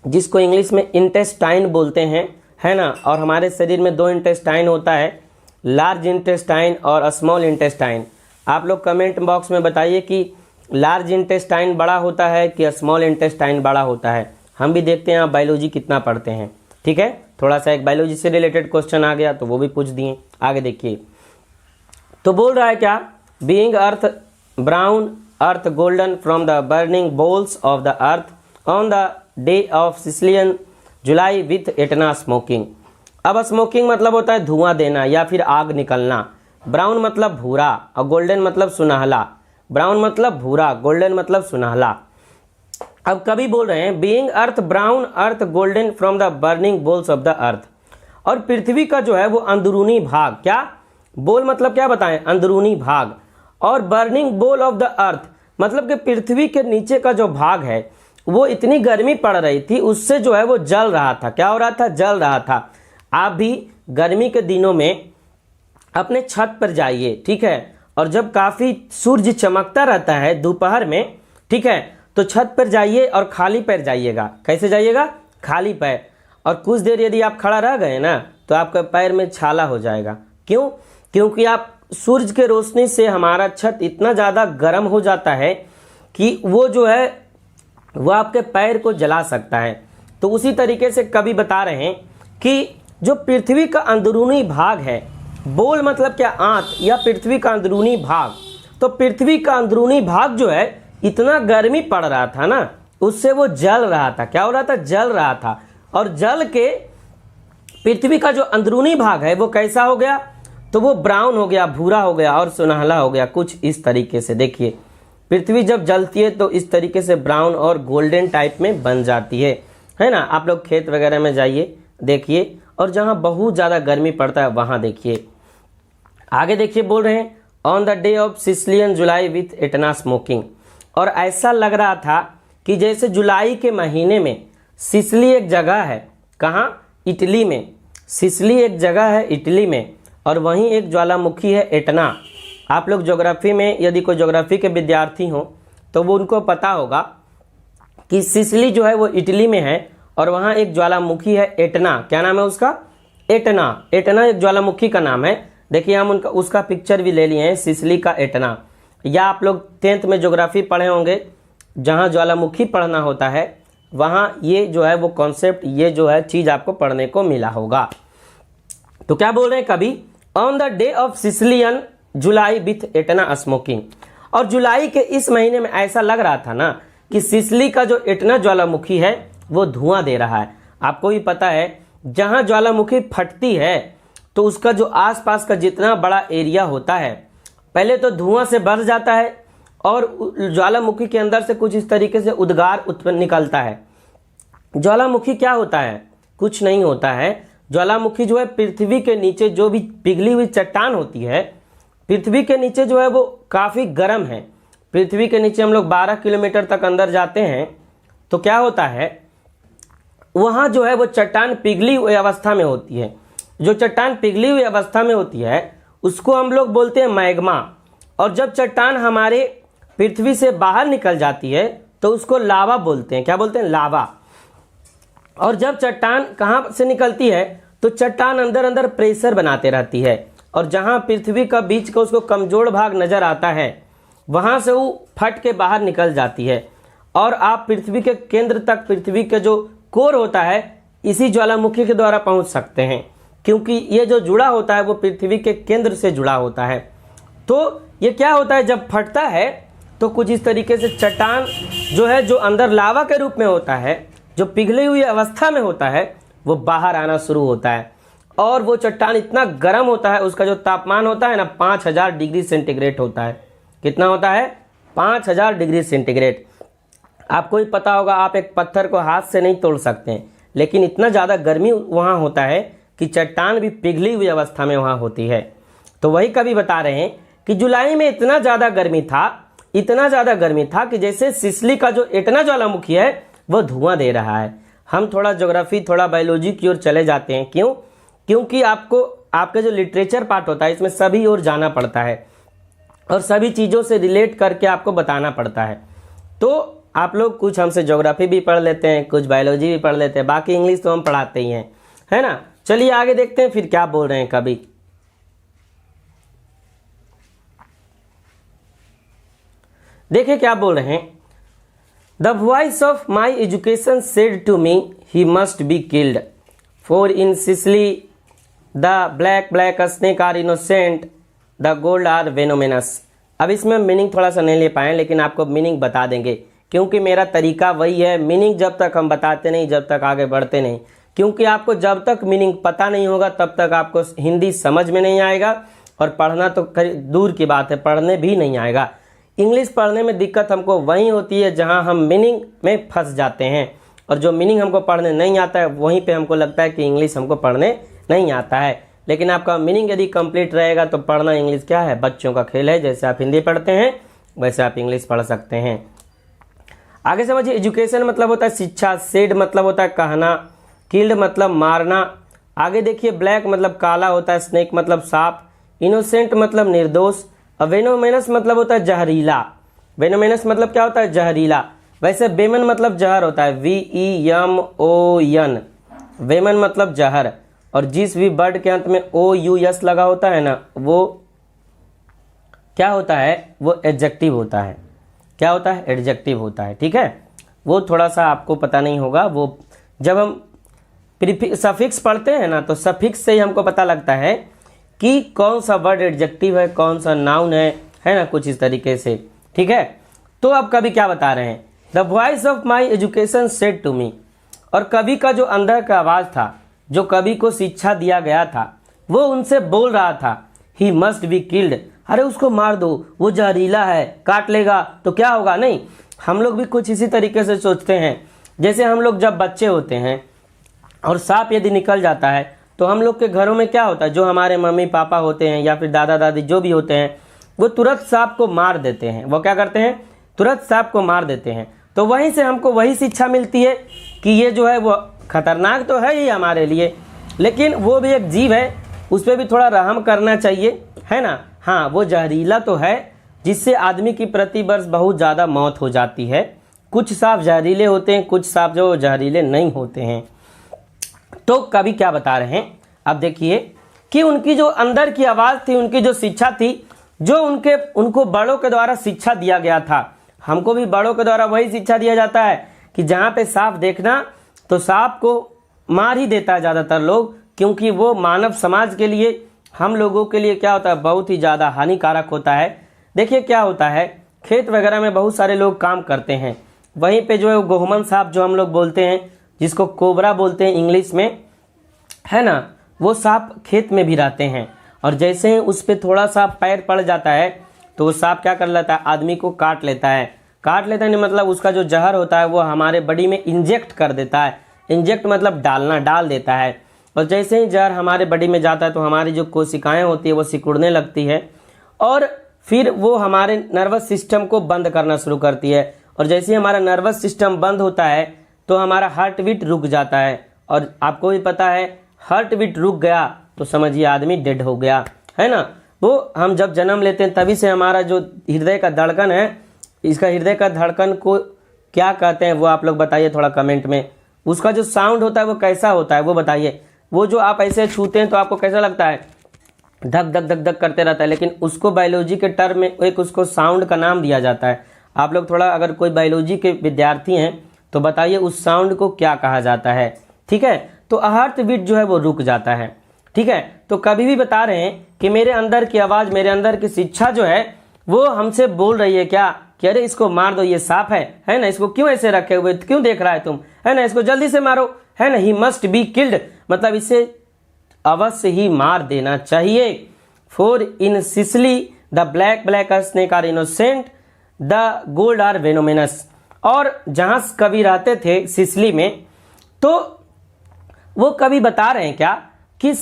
Speaker 2: जिसको इंग्लिश में इंटेस्टाइन बोलते हैं, है ना। और हमारे शरीर में दो इंटेस्टाइन होता है, लार्ज इंटेस्टाइन और स्मॉल इंटेस्टाइन। आप लोग कमेंट बॉक्स में बताइए कि लार्ज इंटेस्टाइन बड़ा होता है कि स्मॉल इंटेस्टाइन बड़ा होता है। हम भी देखते हैं आप बायोलॉजी कितना पढ़ते हैं। ठीक है, थोड़ा सा एक बायोलॉजी से रिलेटेड क्वेश्चन आ गया तो वो भी पूछ दिए। आगे देखिए, तो बोल रहा है क्या, being earth brown earth golden from the burning balls of the earth on the day of Sicilian July with Etna smoking. अब स्मोकिंग मतलब होता है धुआं देना या फिर आग निकलना। ब्राउन मतलब भूरा और गोल्डन मतलब सुनहला। ब्राउन मतलब भूरा, गोल्डन मतलब सुनहला। अब कभी बोल रहे हैं being earth brown earth golden from the burning balls of the earth, और पृथ्वी का जो है वो अंदरूनी भाग, क्या बोल मतलब क्या बताएं, अंदरूनी भाग, और बर्निंग बोल ऑफ द अर्थ मतलब कि पृथ्वी के नीचे का जो भाग है वो इतनी गर्मी पड़ रही थी, उससे जो है वो जल रहा था। क्या हो रहा था, जल रहा था। आप भी गर्मी के दिनों में अपने छत पर जाइए, ठीक है, और जब काफ़ी सूरज चमकता रहता है दोपहर में, ठीक है, तो छत पर जाइए और खाली पैर जाइएगा। कैसे जाइएगा, खाली पैर। और कुछ देर यदि आप खड़ा रह गए ना तो आपका पैर में छाला हो जाएगा। क्यों, क्योंकि आप सूरज के रोशनी से हमारा छत इतना ज़्यादा गर्म हो जाता है कि वो जो है वो आपके पैर को जला सकता है। तो उसी तरीके से कवि बता रहे हैं कि जो पृथ्वी का अंदरूनी भाग है, बोल मतलब क्या, आंत या पृथ्वी का अंदरूनी भाग, तो पृथ्वी का अंदरूनी भाग जो है इतना गर्मी पड़ रहा था ना, उससे वो जल रहा था। क्या हो रहा था, जल रहा था। और जल के पृथ्वी का जो अंदरूनी भाग है वो कैसा हो गया, तो वो ब्राउन हो गया, भूरा हो गया और सुनहला हो गया, कुछ इस तरीके से। देखिए पृथ्वी जब जलती है तो इस तरीके से ब्राउन और गोल्डन टाइप में बन जाती है ना। आप लोग खेत वगैरह में जाइए देखिए, और जहाँ बहुत ज़्यादा गर्मी पड़ता है वहाँ देखिए। आगे देखिए बोल रहे हैं on the day of Sicilian July with Etna smoking, और ऐसा लग रहा था कि जैसे जुलाई के महीने में सिसिली एक जगह है, कहाँ, इटली में। सिसिली एक जगह है इटली में, और वहीं एक ज्वालामुखी है एटना। आप लोग ज्योग्राफी में यदि कोई ज्योग्राफी के विद्यार्थी हों तो वो उनको पता होगा कि सिसिली जो है वो इटली में है, और वहाँ एक ज्वालामुखी है एटना। क्या नाम है उसका, एटना। एटना एक ज्वालामुखी का नाम है। देखिए हम उसका पिक्चर भी ले लिए हैं, सिसिली का एटना। या आप लोग 10th में ज्योग्राफी पढ़े होंगे, जहाँ ज्वालामुखी पढ़ना होता है वहाँ ये जो है वो कॉन्सेप्ट, ये जो है चीज़ आपको पढ़ने को मिला होगा। तो क्या बोल रहे हैं कभी, on the day of Sicilian July with Etna smoking. और जुलाई के इस महीने में ऐसा लग रहा था ना कि सिसिली का जो एटना ज्वालामुखी है वो धुआं दे रहा है। आपको भी पता है जहाँ ज्वालामुखी फटती है तो उसका जो आसपास का जितना बड़ा एरिया होता है पहले तो धुआं से भर जाता है, और ज्वालामुखी के अंदर से कुछ इस तरीके से उद्गार उत्पन्न निकलता है। ज्वालामुखी क्या होता है? कुछ नहीं होता है। ज्वालामुखी जो है पृथ्वी के नीचे जो भी पिघली हुई चट्टान होती है, पृथ्वी के नीचे जो है वो काफ़ी गर्म है। पृथ्वी के नीचे हम लोग 12 किलोमीटर तक अंदर जाते हैं तो क्या होता है, वहाँ जो है वो चट्टान पिघली हुई अवस्था में होती है। जो चट्टान पिघली हुई अवस्था में होती है उसको हम लोग बोलते हैं मैग्मा। और जब चट्टान हमारे पृथ्वी से बाहर निकल जाती है तो उसको लावा बोलते हैं। क्या बोलते हैं? लावा। और जब चट्टान कहाँ से निकलती है तो चट्टान अंदर अंदर प्रेशर बनाते रहती है, और जहाँ पृथ्वी का बीच का उसको कमजोर भाग नज़र आता है वहाँ से वो फट के बाहर निकल जाती है, और आप पृथ्वी के केंद्र तक, पृथ्वी के जो कोर होता है, इसी ज्वालामुखी के द्वारा पहुँच सकते हैं, क्योंकि ये जो जुड़ा होता है वो पृथ्वी के केंद्र से जुड़ा होता है। तो ये क्या होता है, जब फटता है तो कुछ इस तरीके से चट्टान जो है, जो अंदर लावा के रूप में होता है, जो पिघली हुई अवस्था में होता है, वो बाहर आना शुरू होता है। और वो चट्टान इतना गर्म होता है, उसका जो तापमान होता है ना 5000 डिग्री सेंटीग्रेड होता है। कितना होता है? 5000 डिग्री सेंटीग्रेड। आपको ही पता होगा, आप एक पत्थर को हाथ से नहीं तोड़ सकते हैं, लेकिन इतना ज़्यादा गर्मी वहाँ होता है कि चट्टान भी पिघली हुई अवस्था में वहाँ होती है। तो वही कवि बता रहे हैं कि जुलाई में इतना ज़्यादा गर्मी था, इतना ज़्यादा गर्मी था कि जैसे सिसली का जो एटना ज्वालामुखी है वो धुआं दे रहा है। हम थोड़ा ज्योग्राफी, थोड़ा बायोलॉजी की ओर चले जाते हैं। क्यों? क्योंकि आपको आपका जो लिटरेचर पार्ट होता है इसमें सभी ओर जाना पड़ता है और सभी चीज़ों से रिलेट करके आपको बताना पड़ता है। तो आप लोग कुछ हमसे ज्योग्राफी भी पढ़ लेते हैं, कुछ बायोलॉजी भी पढ़ लेते हैं, बाकी इंग्लिश तो हम पढ़ाते ही हैं, है ना। चलिए आगे देखते हैं फिर क्या बोल रहे हैं कवि। देखिए क्या बोल रहे हैं। The voice of my education said to me he must be killed, for in Sicily the black snake are innocent, the gold are venomous. अब इसमें मीनिंग थोड़ा सा नहीं ले पाए, लेकिन आपको मीनिंग बता देंगे, क्योंकि मेरा तरीका वही है। मीनिंग जब तक हम बताते नहीं, जब तक आगे बढ़ते नहीं, क्योंकि आपको जब तक मीनिंग पता नहीं होगा तब तक आपको हिंदी समझ में नहीं आएगा, और पढ़ना तो दूर की बात है, पढ़ने भी नहीं आएगा। इंग्लिश पढ़ने में दिक्कत हमको वहीं होती है जहां हम मीनिंग में फंस जाते हैं, और जो मीनिंग हमको पढ़ने नहीं आता है वहीं पे हमको लगता है कि इंग्लिश हमको पढ़ने नहीं आता है। लेकिन आपका मीनिंग यदि कंप्लीट रहेगा तो पढ़ना इंग्लिश क्या है, बच्चों का खेल है। जैसे आप हिंदी पढ़ते हैं वैसे आप इंग्लिश पढ़ सकते हैं। आगे समझिए। एजुकेशन मतलब होता है शिक्षा, सेड मतलब होता है कहना, किल्ड मतलब मारना। आगे देखिए, ब्लैक मतलब काला होता है, स्नेक मतलब सांप, इनोसेंट मतलब निर्दोष, और वेनोमेनस मतलब होता है जहरीला। वेनोमेनस मतलब क्या होता है? जहरीला। वैसे वेमन मतलब जहर होता है, VEMON। वेमन मतलब जहर, और जिस भी वर्ड के अंत में OUS लगा होता है ना, वो क्या होता है? वो एडजेक्टिव होता है। क्या होता है? एडजेक्टिव होता है। ठीक है, वो थोड़ा सा आपको पता नहीं होगा। वो जब हम सफिक्स पढ़ते हैं ना, तो सफिक्स से ही हमको पता लगता है कि कौन सा वर्ड एडजेक्टिव है, कौन सा नाउन है ना, कुछ इस तरीके से। ठीक है, तो अब कवि क्या बता रहे हैं। The voice of my education said to me, और कवि का जो अंदर का आवाज़ था, जो कवि को शिक्षा दिया गया था, वो उनसे बोल रहा था, ही मस्ट बी किल्ड। अरे उसको मार दो, वो जहरीला है, काट लेगा तो क्या होगा। नहीं, हम लोग भी कुछ इसी तरीके से सोचते हैं। जैसे हम लोग जब बच्चे होते हैं और सांप यदि निकल जाता है तो हम लोग के घरों में क्या होता है, जो हमारे मम्मी पापा होते हैं या फिर दादा दादी जो भी होते हैं, वो तुरंत सांप को मार देते हैं। वो क्या करते हैं? तुरंत सांप को मार देते हैं। तो वहीं से हमको वही शिक्षा मिलती है कि ये जो है वो खतरनाक तो है ही हमारे लिए, लेकिन वो भी एक जीव है, उस पर भी थोड़ा रहम करना चाहिए, है ना। हाँ, वो जहरीला तो है, जिससे आदमी की प्रति वर्ष बहुत ज़्यादा मौत हो जाती है। कुछ सांप जहरीले होते हैं, कुछ सांप जो जहरीले नहीं होते हैं। तो कवि क्या बता रहे हैं, अब देखिए कि उनकी जो अंदर की आवाज़ थी, उनकी जो शिक्षा थी, जो उनको बड़ों के द्वारा शिक्षा दिया गया था। हमको भी बड़ों के द्वारा वही शिक्षा दिया जाता है कि जहाँ पे सांप देखना तो सांप को मार ही देता है ज़्यादातर लोग, क्योंकि वो मानव समाज के लिए, हम लोगों के लिए क्या होता है, बहुत ही ज़्यादा हानिकारक होता है। देखिए क्या होता है, खेत वगैरह में बहुत सारे लोग काम करते हैं, वहीं पे जो है गोहमन सांप जो हम लोग बोलते हैं, जिसको कोबरा बोलते हैं इंग्लिश में, है ना, वो सांप खेत में भी रहते हैं। और जैसे ही उस पर थोड़ा सा पैर पड़ जाता है तो वो सांप क्या कर लेता है, आदमी को काट लेता है। काट लेता है नहीं मतलब उसका जो जहर होता है वो हमारे बॉडी में इंजेक्ट कर देता है। इंजेक्ट मतलब डालना, डाल देता है। और जैसे ही जहर हमारे बॉडी में जाता है तो हमारी जो कोशिकाएं होती है वो सिकुड़ने लगती है और फिर वो हमारे नर्वस सिस्टम को बंद करना शुरू करती है। और जैसे ही हमारा नर्वस सिस्टम बंद होता है तो हमारा हार्ट बीट रुक जाता है। और आपको भी पता है हार्ट बीट रुक गया तो समझिए आदमी डेड हो गया, है ना। वो हम जब जन्म लेते हैं तभी से हमारा जो हृदय का धड़कन है, इसका हृदय का धड़कन को क्या कहते हैं वो आप लोग बताइए थोड़ा कमेंट में। उसका जो साउंड होता है वो कैसा होता है वो बताइए। वो जो आप ऐसे छूते हैं तो आपको कैसा लगता है, धक धक धक धक करते रहता है, लेकिन उसको बायोलॉजी के टर्म में एक उसको साउंड का नाम दिया जाता है। आप लोग थोड़ा अगर कोई बायोलॉजी के विद्यार्थी हैं तो बताइए उस साउंड को क्या कहा जाता है, ठीक है। तो हार्ट बीट जो है वो रुक जाता है, ठीक है। तो कभी भी बता रहे हैं कि मेरे अंदर की आवाज़, मेरे अंदर की शिक्षा जो है वो हमसे बोल रही है क्या कि अरे इसको मार दो, ये सांप है ना, इसको क्यों ऐसे रखे हुए, क्यों देख रहा है तुम, है ना, इसको जल्दी से मारो, है ना, ही मस्ट बी किल्ड, मतलब इसे अवश्य ही मार देना चाहिए। For in Sicily the black snake are innocent, the gold are venomous. और जहां कवि रहते थे सिसली में, तो वो कवि बता रहे हैं क्या कि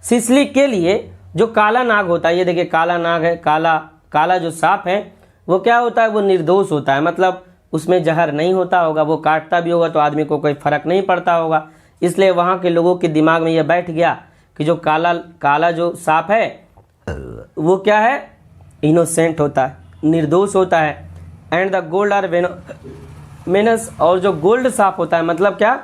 Speaker 2: सिसली के लिए जो काला नाग होता है, ये देखिए काला नाग है, काला जो सांप है वो क्या होता है, वो निर्दोष होता है, मतलब उसमें जहर नहीं होता होगा, वो काटता भी होगा तो आदमी को कोई फर्क नहीं पड़ता होगा। इसलिए वहाँ के लोगों के दिमाग में ये बैठ गया कि जो काला जो सांप है वो क्या है, इनोसेंट होता है, निर्दोष होता है। And the gold are venomous, और जो गोल्ड सांप होता है मतलब क्या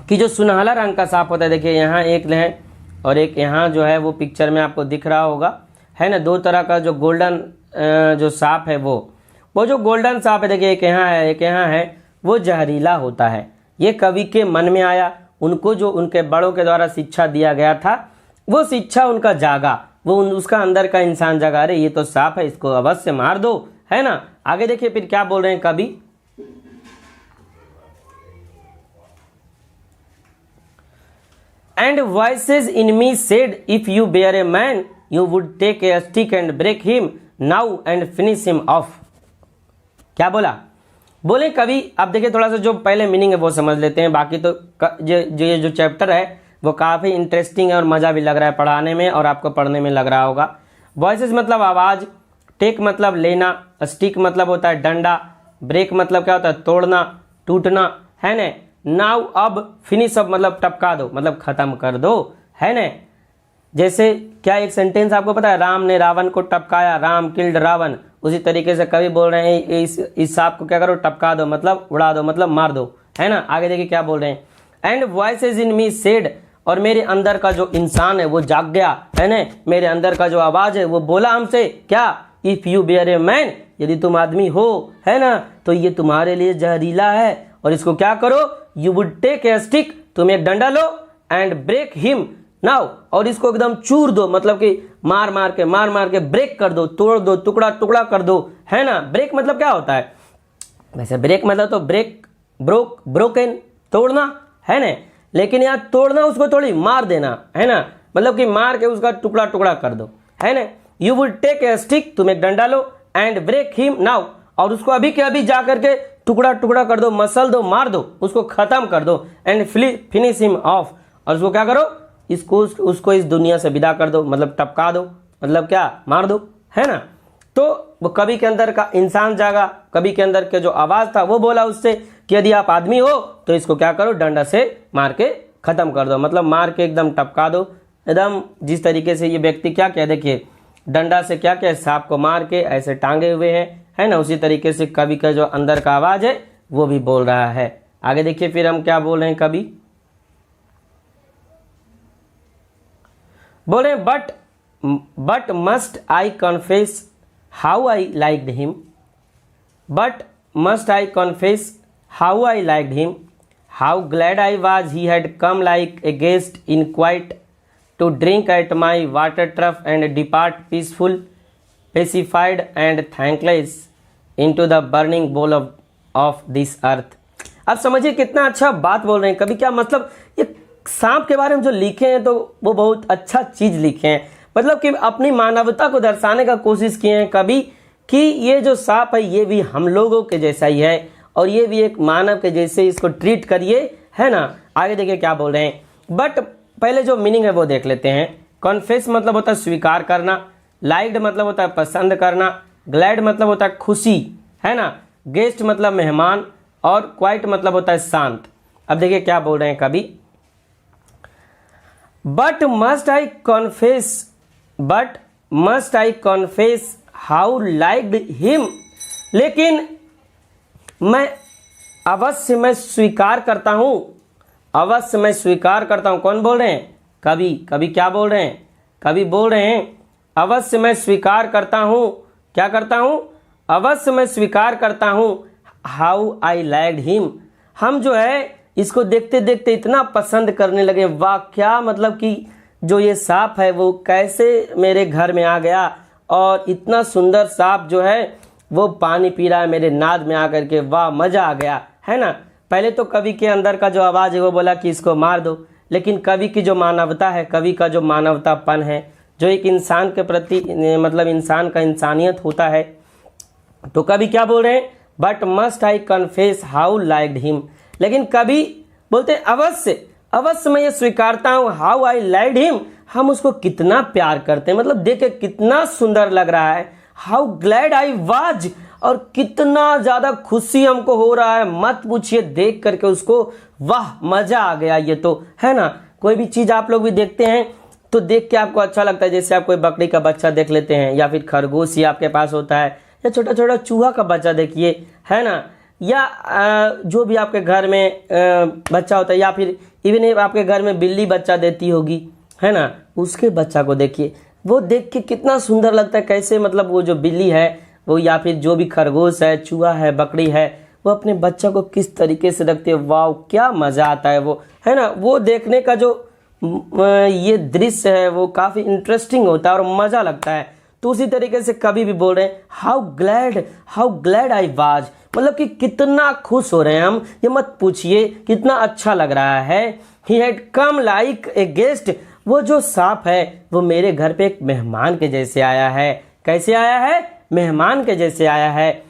Speaker 2: कि जो सुनहला रंग का सांप होता है, देखिए यहाँ एक है और एक यहाँ जो है वो पिक्चर में आपको दिख रहा होगा, है ना, दो तरह का जो गोल्डन जो सांप है वो जो गोल्डन सांप है, देखिए एक यहाँ है एक यहाँ है, वो जहरीला होता है। ये कवि के मन में आया, उनको जो उनके बड़ों के द्वारा शिक्षा दिया गया था वो शिक्षा उनका जागा, वो उसका अंदर का इंसान जागा, अरे ये तो सांप है, इसको अवश्य मार दो, है ना। आगे देखिए फिर क्या बोल रहे हैं कवि, and voices in me said if you were a man you would take a stick and break him now and finish him off. क्या बोले कवि। अब देखिए थोड़ा सा जो पहले मीनिंग है वो समझ लेते हैं, बाकी तो ये जो चैप्टर है वो काफ़ी इंटरेस्टिंग है और मज़ा भी लग रहा है पढ़ाने में और आपको पढ़ने में लग रहा होगा। वॉइसेस मतलब आवाज़, टेक मतलब लेना, स्टिक मतलब होता है डंडा, ब्रेक मतलब क्या होता है तोड़ना, टूटना, है ना। नाउ अब, फिनिश अब मतलब टपका दो, मतलब ख़त्म कर दो, है ना। जैसे क्या एक सेंटेंस आपको पता है, राम ने रावण को टपकाया, राम किल्ड रावण। उसी तरीके से कवि बोल रहे हैं इस सांप को क्या करो, टपका दो, मतलब उड़ा दो, मतलब मार दो, है ना। आगे देखिए क्या बोल रहे हैं, and voices in me said, और मेरे अंदर का जो इंसान है वो जाग गया, है ना, मेरे अंदर का जो आवाज़ है वो बोला हमसे क्या, if you were a man, यदि तुम आदमी हो, है ना, तो ये तुम्हारे लिए जहरीला है और इसको क्या करो, you would take a stick, तुम एक डंडा लो, एंड ब्रेक हिम नाउ, और इसको एकदम चूर दो, मतलब कि मार मार के ब्रेक कर दो, तोड़ दो, टुकड़ा टुकड़ा कर दो, है ना। ब्रेक मतलब क्या होता है, वैसे ब्रेक मतलब तो ब्रोकन तोड़ना, है ना, लेकिन यहाँ तोड़ना उसको थोड़ी मार देना, है ना, मतलब कि मार के उसका टुकड़ा टुकड़ा कर दो, है ना। You would take a stick, तुम एक डंडा लो, एंड ब्रेक हिम नाउ, और उसको अभी के अभी जा करके टुकड़ा टुकड़ा कर दो, मसल दो, मार दो, उसको खत्म कर दो, एंड फिनिश हिम ऑफ, और उसको क्या करो, उसको इस दुनिया से विदा कर दो, मतलब टपका दो, मतलब क्या, मार दो, है ना। तो वो कवि के अंदर का इंसान जागा, कवि के अंदर के जो आवाज़ था वो बोला उससे कि यदि आप आदमी हो तो इसको क्या करो, डंडा से मार के ख़त्म कर दो, मतलब मार के एकदम टपका दो, एकदम जिस तरीके से ये व्यक्ति क्या कह, देखिए डंडा से क्या क्या सांप को मार के ऐसे टांगे हुए हैं, है ना, उसी तरीके से कवि का जो अंदर का आवाज़ है वो भी बोल रहा है। आगे देखिए फिर हम क्या बोल रहे हैं कवि, बोले but must I confess how I liked him, but must I confess how I liked him, how glad I was he had come like a guest in quiet to drink at my water trough and depart peaceful pacified and thankless into the burning bowl of this earth. अब समझिए कितना अच्छा बात बोल रहे हैं कभी, क्या मतलब ये सांप के बारे में जो लिखे हैं तो वो बहुत अच्छा चीज़ लिखे हैं, मतलब कि अपनी मानवता को दर्शाने का कोशिश किए हैं कवि कि ये जो सांप है ये भी हम लोगों के जैसा ही है और ये भी एक मानव के जैसे इसको ट्रीट करिए, है ना। आगे देखिए क्या बोल रहे हैं। बट पहले जो मीनिंग है वो देख लेते हैं। कॉन्फेस मतलब होता है स्वीकार करना, लाइक्ड मतलब होता है पसंद करना, ग्लैड मतलब होता है खुशी, है ना, गेस्ट मतलब मेहमान और क्वाइट मतलब होता है शांत। अब देखिए क्या बोल रहे हैं कवि। But must I confess how liked him, लेकिन मैं अवश्य मैं स्वीकार करता हूं, अवश्य मैं स्वीकार करता हूं। कौन बोल रहे हैं? कवि। कवि क्या बोल रहे हैं? कवि बोल रहे हैं अवश्य मैं स्वीकार करता हूं। क्या करता हूं? अवश्य मैं स्वीकार करता हूं हाउ आई लाइक्ड हिम। हम जो है इसको देखते देखते इतना पसंद करने लगे। वाह, क्या मतलब कि जो ये सांप है वो कैसे मेरे घर में आ गया और इतना सुंदर सांप जो है वो पानी पी रहा है मेरे नाद में आकर के। वाह, मजा आ गया, है ना। पहले तो कवि के अंदर का जो आवाज है वो बोला कि इसको मार दो, लेकिन कवि की जो मानवता है, कवि का जो मानवतापन है, जो एक इंसान के प्रति मतलब इंसान का इंसानियत होता है, तो कवि क्या बोल रहे हैं? But must I confess how liked him, लेकिन कवि बोलते हैं अवश्य अवश्य मैं ये स्वीकारता हूँ हाउ आई लाइक्ड हिम, हम उसको कितना प्यार करते हैं, मतलब देख के कितना सुंदर लग रहा है। हाउ ग्लैड आई वाज, और कितना ज्यादा खुशी हमको हो रहा है, मत पूछिए देख करके उसको। वाह, मजा आ गया ये तो, है ना। कोई भी चीज आप लोग भी देखते हैं तो देख के आपको अच्छा लगता है। जैसे आप कोई बकरी का बच्चा देख लेते हैं या फिर खरगोश ही आपके पास होता है या छोटा छोटा चूहा का बच्चा देखिए, है ना, या जो भी आपके घर में बच्चा होता है, या फिर इवन आपके घर में बिल्ली बच्चा देती होगी, है ना, उसके बच्चा को देखिए, वो देख के कितना सुंदर लगता है। कैसे मतलब वो जो बिल्ली है वो या फिर जो भी खरगोश है, चूहा है, बकरी है, वो अपने बच्चा को किस तरीके से रखते हैं। वाह, क्या मजा आता है वो, है ना। वो देखने का जो ये दृश्य है वो काफी इंटरेस्टिंग होता है और मजा लगता है। तो उसी तरीके से कभी भी बोल रहे हैं हाउ ग्लैड आई वाज, मतलब कि कितना खुश हो रहे हैं हम, ये मत पूछिए, कितना अच्छा लग रहा है। ही had come like a guest, वो जो सांप है वो मेरे घर पे एक मेहमान के जैसे आया है। कैसे आया है? मेहमान के जैसे आया है।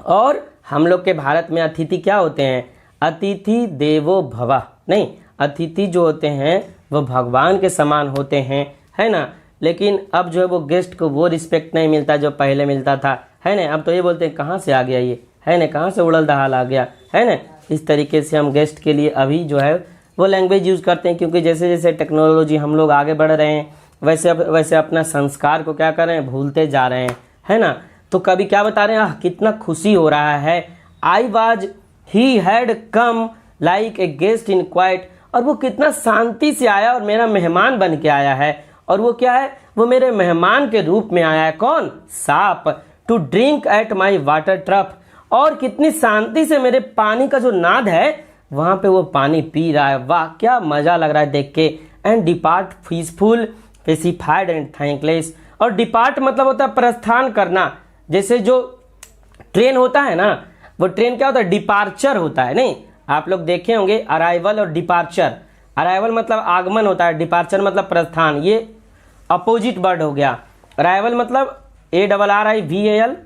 Speaker 2: और हम लोग के भारत में अतिथि क्या होते हैं? अतिथि देवो भव, नहीं, अतिथि जो होते हैं वो भगवान के समान होते हैं, है ना। लेकिन अब जो है वो गेस्ट को वो रिस्पेक्ट नहीं मिलता जो पहले मिलता था, है ना। अब तो ये बोलते हैं कहाँ से आ गया ये, है ना, कहाँ से उड़ल दहाल आ गया, है ना। इस तरीके से हम गेस्ट के लिए अभी जो है वो लैंग्वेज यूज़ करते हैं, क्योंकि जैसे जैसे टेक्नोलॉजी हम लोग आगे बढ़ रहे हैं वैसे अपना संस्कार को क्या कर रहे हैं, भूलते जा रहे हैं, है ना। तो कभी क्या बता रहे हैं, कितना खुशी हो रहा है। आई was he had come like a guest in quite, और वो कितना शांति से आया और मेरा मेहमान बन के आया है। और वो क्या है? वो मेरे मेहमान के रूप में आया है। कौन? सांप। To drink at my water trough, और कितनी शांति से मेरे पानी का जो नाद है वहां पे वो पानी पी रहा है। वाह, क्या मजा लग रहा है देख के। And depart peaceful pacified and thankless, और डिपार्ट मतलब होता है प्रस्थान करना। जैसे जो ट्रेन होता है ना, वो ट्रेन क्या होता है? डिपार्चर होता है, नहीं, आप लोग देखे होंगे अराइवल और डिपार्चर। अराइवल मतलब आगमन होता है, डिपार्चर मतलब प्रस्थान, ये अपोजिट वर्ड हो गया। अराइवल मतलब ARRIVAL,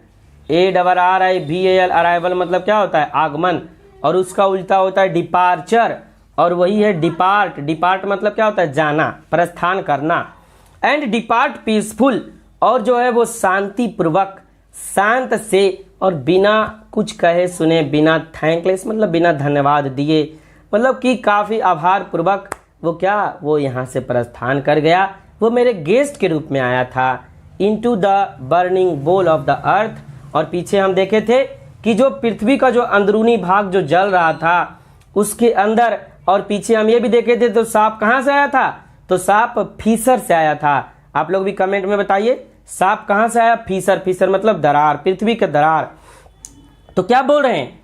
Speaker 2: अराइवल मतलब क्या होता है? आगमन, और उसका उल्टा होता है डिपार्चर, और वही है डिपार्ट। डिपार्ट मतलब क्या होता है? जाना, प्रस्थान करना। एंड डिपार्ट पीसफुल, और जो है वो शांति पूर्वक, शांत से, और बिना कुछ कहे सुने, बिना थैंकलेस मतलब बिना धन्यवाद दिए, मतलब कि काफ़ी आभार पूर्वक वो क्या, वो यहाँ से प्रस्थान कर गया। वो मेरे गेस्ट के रूप में आया था। Into the burning bowl of the earth, और पीछे हम देखे थे कि जो पृथ्वी का जो अंदरूनी भाग जो जल रहा था उसके अंदर, और पीछे हम ये भी देखे थे तो सांप कहाँ से आया था? तो सांप फीसर से आया था। आप लोग भी कमेंट में बताइए सांप कहाँ से आया? फीसर। फीसर मतलब दरार, पृथ्वी के दरार। तो क्या बोल रहे हैं?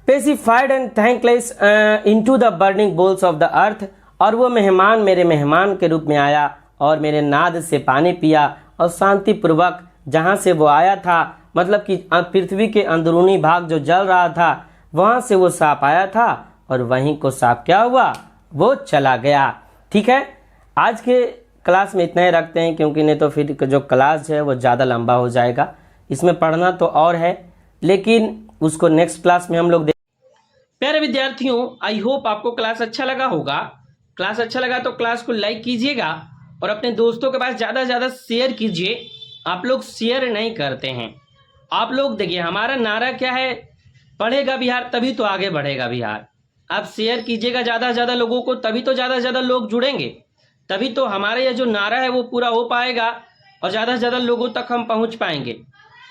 Speaker 2: Pacified and thankless into the burning balls of the earth, और वो मेहमान मेरे मेहमान के रूप में आया और मेरे नाद से पानी पिया, और शांति पूर्वक जहाँ से वो आया था, मतलब कि पृथ्वी के अंदरूनी भाग जो जल रहा था वहां से वो सांप आया था, और वहीं को सांप क्या हुआ? वो चला गया। ठीक है, आज के क्लास में इतना ही रखते हैं, क्योंकि नहीं तो फिर जो क्लास है वो ज़्यादा लंबा हो जाएगा। इसमें पढ़ना तो और है, लेकिन उसको नेक्स्ट क्लास में हम लोग
Speaker 1: प्यारे विद्यार्थियों, आई होप आपको क्लास अच्छा लगा होगा। क्लास अच्छा लगा तो क्लास को लाइक कीजिएगा और अपने दोस्तों के पास ज़्यादा से ज़्यादा शेयर कीजिए। आप लोग शेयर नहीं करते हैं। आप लोग देखिए, हमारा नारा क्या है, पढ़ेगा बिहार तभी तो आगे बढ़ेगा बिहार। आप शेयर कीजिएगा ज़्यादा से ज़्यादा लोगों को, तभी तो ज़्यादा से ज़्यादा लोग जुड़ेंगे, तभी तो हमारा यह जो नारा है वो पूरा हो पाएगा और ज़्यादा से ज़्यादा लोगों तक हम पहुंच पाएंगे।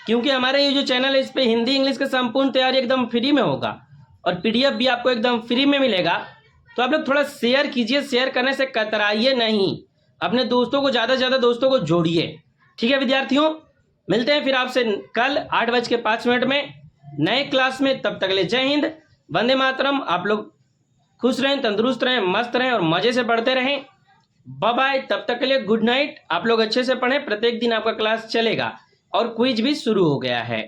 Speaker 1: क्योंकि हमारा ये जो चैनल है, इस पे हिंदी इंग्लिश का संपूर्ण तैयारी एकदम फ्री में होगा और पीडीएफ भी आपको एकदम फ्री में मिलेगा। तो आप लोग थोड़ा शेयर कीजिए, शेयर करने से कतराइए नहीं, अपने दोस्तों को ज़्यादा से ज़्यादा दोस्तों को जोड़िए। ठीक है विद्यार्थियों, मिलते हैं फिर आपसे कल 8:05 में नए क्लास में। तब तक के लिए जय हिंद, वंदे मातरम। आप लोग खुश रहें, तंदुरुस्त रहें, मस्त रहें और मज़े से पढ़ते रहें। बाय बाय, तब तक के लिए गुड नाइट। आप लोग अच्छे से पढ़ें, प्रत्येक दिन आपका क्लास चलेगा और क्विज भी शुरू हो गया है।